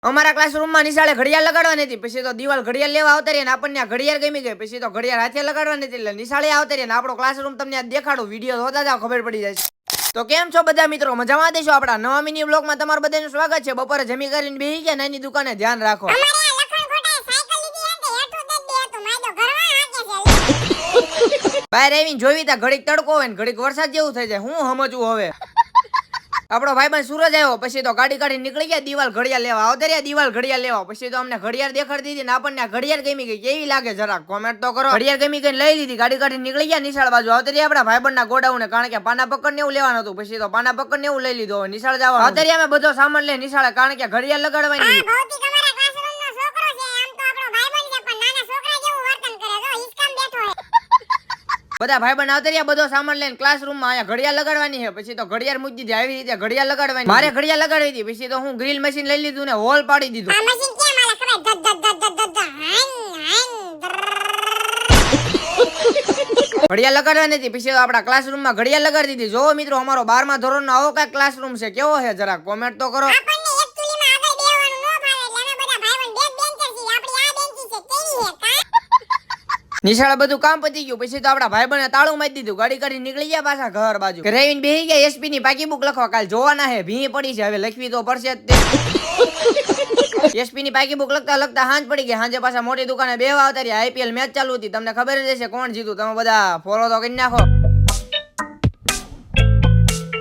અમારા ક્લાસરૂમમાં નિશાળે ઘડિયાળ લગાડવાની હતી, પછી તો દિવાલ ઘડિયાળ લેવા આવતા રહ્યા ને આપણને ઘડિયાળ ગમી ગઈ, પછી તો ઘડિયાળ હાથે લગાડવાની હતી એટલે નિશાળે આવતા રહ્યા ને આપણો ક્લાસરૂમ તમને દેખાડું, વિડીયો જોતા જાવ ખબર પડી જાય. તો કેમ છો બધા મિત્રો, મજામાં દેશો? આપણા નવા મિની બ્લોગમાં તમારું બધાનું સ્વાગત છે. બપોરે જમી કરીને બેહી ગયા નાની દુકાને, ધ્યાન રાખો. બહાર આવીને જોઈ તા ઘડીક તડકો હોય ને ઘડીક વરસાદ જેવું થઈ જાય, હું સમજવું હવે. આપણો ભાઈબંધ સૂરજ આવ્યો, પછી તો ગાડી કાઢી નીકળી ગયા દિવાલ ઘડિયાળ લેવા. આવતા રહ્યા દિવાલ ઘડિયાળ લેવા, પછી તો અમને ઘડિયાળ દેખાડી દીધી ને આપણને ઘડિયાળ ગમી ગઈ. કેવી લાગે જરાક કોમેન્ટ તો કરો. ઘડિયાળ ગમી ગઈ લઈ લીધી, ગાડી કાઢી નીકળી ગયા નિશાળ બાજુ. આવતા રહ્યા આપણા ભાઈબંધના ગોડાઉને, કારણ કે પાના પકડ ને એવું લેવાનું હતું, પછી તો પાના પકડ ને એવું લઈ લીધું. હવે નિશાળ જવા. આવતા રહ્યા અમે બધો સામાન લઈ નિશાળે, કારણ કે ઘડિયાળ લગાડવાની. બધા ભાઈબંધ આવતા રહ્યા બધો સામાન લઈને ક્લાસરૂમમાં. અહીંયા ઘડિયાળ લગાડવાની છે, પછી તો ઘડિયાળ મૂકી દીધી. આવી રીતે ઘડિયાળ લગાડવાની, મારે ઘડિયાળ લગાડવી હતી. પછી તો હું ગ્રીલ મશીન લઈ લીધું ને હોલ પાડી દીધું. ઘડિયાળ લગાડવાની હતી, પછી આપણા ક્લાસરૂમમાં ઘડિયાળ લગાડી દીધી. જોવો મિત્રો, અમારો 12મા ધોરણનો આવો કઈ ક્લાસરૂમ છે, કેવો છે જરાક કોમેન્ટ તો કરો. નિશાળે બધું કામ પતી ગયું, પછી તો આપડા ભાઈબંધને તાળું મારી દીધું, ગાડી કાઢી નીકળી ગયા પાછા ઘર બાજુ. રેવીને બેહી ગયા એસપી ની પાકી બુક લખવા, કાલ જોવાના હે, ભી પડી છે, હવે લખવી તો પડશે જ. એસપી ની પાકી બુક લખતા લખતા હાંજ પડી ગઈ. હાંજે પાછા મોટી દુકાને બેહવા આવતા રહ્યા. આઈપીએલ મેચ ચાલુ હતી, તમને ખબર જ હશે કોણ જીતું, તમે બધા ફોલો તો કરી નાખો.